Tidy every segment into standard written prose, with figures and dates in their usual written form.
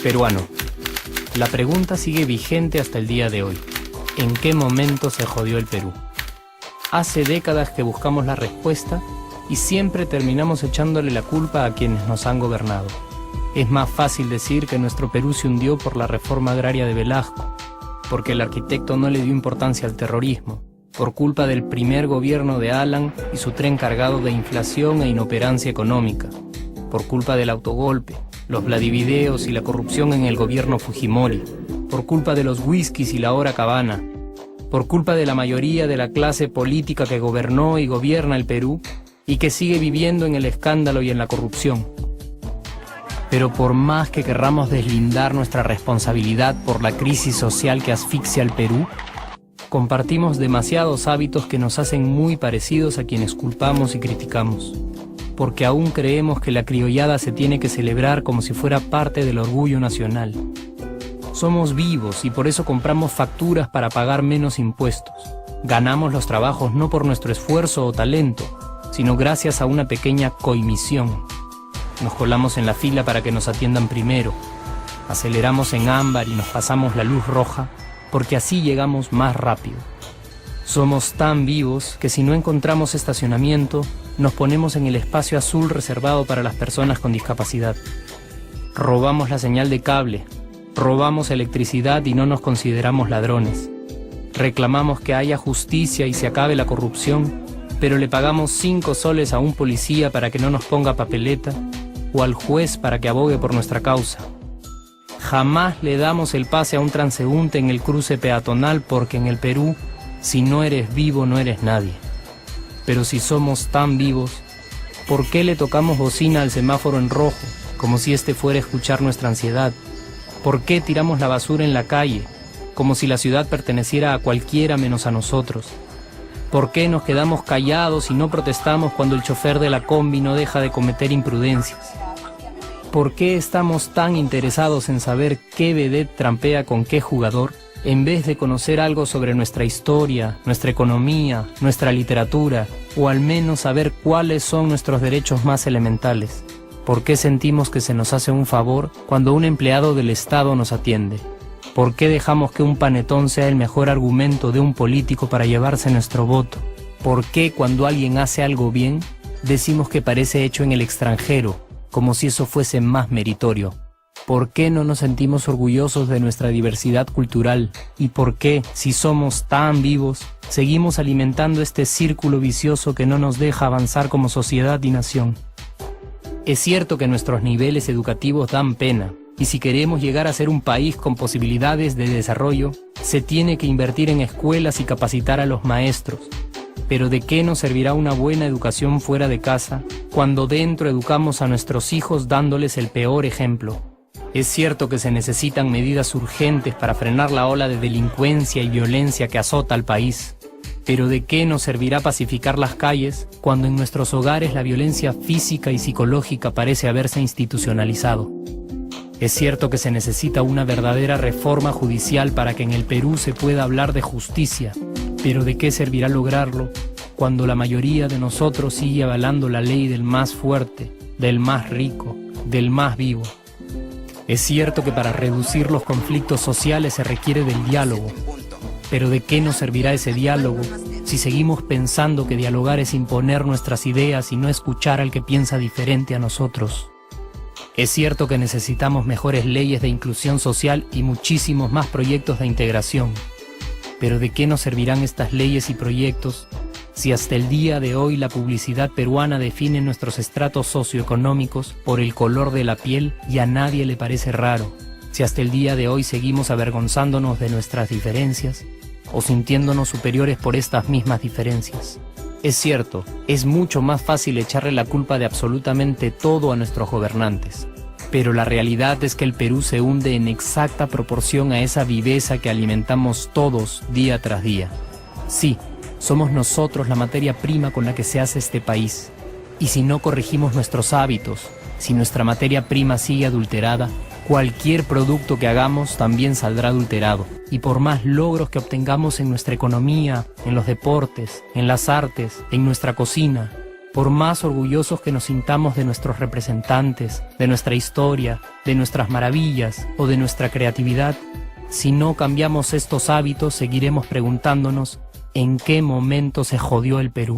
Peruano. La pregunta sigue vigente hasta el día de hoy. ¿En qué momento se jodió el Perú? Hace décadas que buscamos la respuesta y siempre terminamos echándole la culpa a quienes nos han gobernado. Es más fácil decir que nuestro Perú se hundió por la reforma agraria de Velasco, porque el arquitecto no le dio importancia al terrorismo, por culpa del primer gobierno de Alan y su tren cargado de inflación e inoperancia económica, por culpa del autogolpe, los vladivideos y la corrupción en el gobierno Fujimori, por culpa de los whiskies y la hora cabana, por culpa de la mayoría de la clase política que gobernó y gobierna el Perú y que sigue viviendo en el escándalo y en la corrupción. Pero por más que querramos deslindar nuestra responsabilidad por la crisis social que asfixia al Perú, compartimos demasiados hábitos que nos hacen muy parecidos a quienes culpamos y criticamos, porque aún creemos que la criollada se tiene que celebrar como si fuera parte del orgullo nacional. Somos vivos y por eso compramos facturas para pagar menos impuestos. Ganamos los trabajos no por nuestro esfuerzo o talento, sino gracias a una pequeña coimisión. Nos colamos en la fila para que nos atiendan primero. Aceleramos en ámbar y nos pasamos la luz roja, porque así llegamos más rápido. Somos tan vivos que si no encontramos estacionamiento, nos ponemos en el espacio azul reservado para las personas con discapacidad. Robamos la señal de cable, robamos electricidad y no nos consideramos ladrones. Reclamamos que haya justicia y se acabe la corrupción, pero le pagamos 5 soles a un policía para que no nos ponga papeleta o al juez para que abogue por nuestra causa. Jamás le damos el pase a un transeúnte en el cruce peatonal porque en el Perú, si no eres vivo, no eres nadie. Pero si somos tan vivos, ¿por qué le tocamos bocina al semáforo en rojo, como si este fuera a escuchar nuestra ansiedad? ¿Por qué tiramos la basura en la calle, como si la ciudad perteneciera a cualquiera menos a nosotros? ¿Por qué nos quedamos callados y no protestamos cuando el chofer de la combi no deja de cometer imprudencias? ¿Por qué estamos tan interesados en saber qué vedette trampea con qué jugador, en vez de conocer algo sobre nuestra historia, nuestra economía, nuestra literatura, o al menos saber cuáles son nuestros derechos más elementales? ¿Por qué sentimos que se nos hace un favor cuando un empleado del Estado nos atiende? ¿Por qué dejamos que un panetón sea el mejor argumento de un político para llevarse nuestro voto? ¿Por qué cuando alguien hace algo bien, decimos que parece hecho en el extranjero, como si eso fuese más meritorio? ¿Por qué no nos sentimos orgullosos de nuestra diversidad cultural? ¿Y por qué, si somos tan vivos, seguimos alimentando este círculo vicioso que no nos deja avanzar como sociedad y nación? Es cierto que nuestros niveles educativos dan pena, y si queremos llegar a ser un país con posibilidades de desarrollo, se tiene que invertir en escuelas y capacitar a los maestros. Pero ¿de qué nos servirá una buena educación fuera de casa, cuando dentro educamos a nuestros hijos dándoles el peor ejemplo? Es cierto que se necesitan medidas urgentes para frenar la ola de delincuencia y violencia que azota al país. Pero ¿de qué nos servirá pacificar las calles cuando en nuestros hogares la violencia física y psicológica parece haberse institucionalizado? Es cierto que se necesita una verdadera reforma judicial para que en el Perú se pueda hablar de justicia, pero ¿de qué servirá lograrlo cuando la mayoría de nosotros sigue avalando la ley del más fuerte, del más rico, del más vivo? Es cierto que para reducir los conflictos sociales se requiere del diálogo, pero ¿de qué nos servirá ese diálogo si seguimos pensando que dialogar es imponer nuestras ideas y no escuchar al que piensa diferente a nosotros? Es cierto que necesitamos mejores leyes de inclusión social y muchísimos más proyectos de integración, pero ¿de qué nos servirán estas leyes y proyectos si hasta el día de hoy la publicidad peruana define nuestros estratos socioeconómicos por el color de la piel y a nadie le parece raro? Si hasta el día de hoy seguimos avergonzándonos de nuestras diferencias o sintiéndonos superiores por estas mismas diferencias. Es cierto, es mucho más fácil echarle la culpa de absolutamente todo a nuestros gobernantes, pero la realidad es que el Perú se hunde en exacta proporción a esa viveza que alimentamos todos día tras día. Sí, somos nosotros la materia prima con la que se hace este país, y si no corregimos nuestros hábitos, si nuestra materia prima sigue adulterada, Cualquier producto que hagamos también saldrá adulterado. Y por más logros que obtengamos en nuestra economía, en los deportes, en las artes, en nuestra cocina, por más orgullosos que nos sintamos de nuestros representantes, de nuestra historia, de nuestras maravillas o de nuestra creatividad, si no cambiamos estos hábitos, seguiremos preguntándonos ¿en qué momento se jodió el Perú?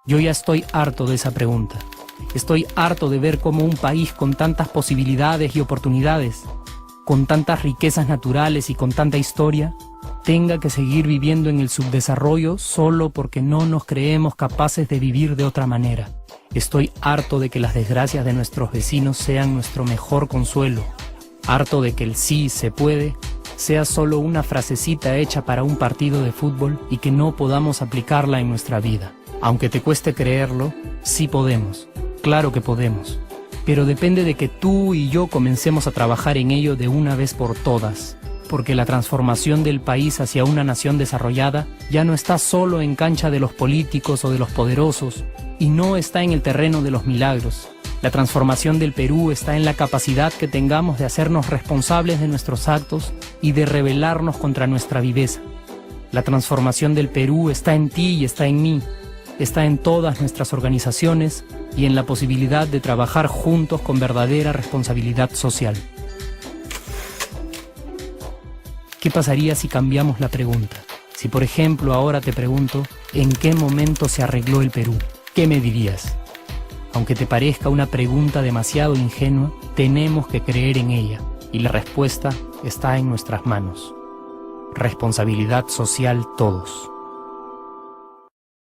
Yo ya estoy harto de esa pregunta. Estoy harto de ver cómo un país con tantas posibilidades y oportunidades, con tantas riquezas naturales y con tanta historia, tenga que seguir viviendo en el subdesarrollo solo porque no nos creemos capaces de vivir de otra manera. Estoy harto de que las desgracias de nuestros vecinos sean nuestro mejor consuelo. Harto de que el sí se puede sea solo una frasecita hecha para un partido de fútbol y que no podamos aplicarla en nuestra vida. Aunque te cueste creerlo, sí podemos. Claro que podemos. Pero depende de que tú y yo comencemos a trabajar en ello de una vez por todas. Porque la transformación del país hacia una nación desarrollada ya no está solo en cancha de los políticos o de los poderosos, y no está en el terreno de los milagros. La transformación del Perú está en la capacidad que tengamos de hacernos responsables de nuestros actos y de rebelarnos contra nuestra viveza. La transformación del Perú está en ti y está en mí, está en todas nuestras organizaciones y en la posibilidad de trabajar juntos con verdadera responsabilidad social. ¿Qué pasaría si cambiamos la pregunta? Si por ejemplo ahora te pregunto, ¿en qué momento se arregló el Perú? ¿Qué me dirías? Aunque te parezca una pregunta demasiado ingenua, tenemos que creer en ella, y la respuesta está en nuestras manos. Responsabilidad social todos.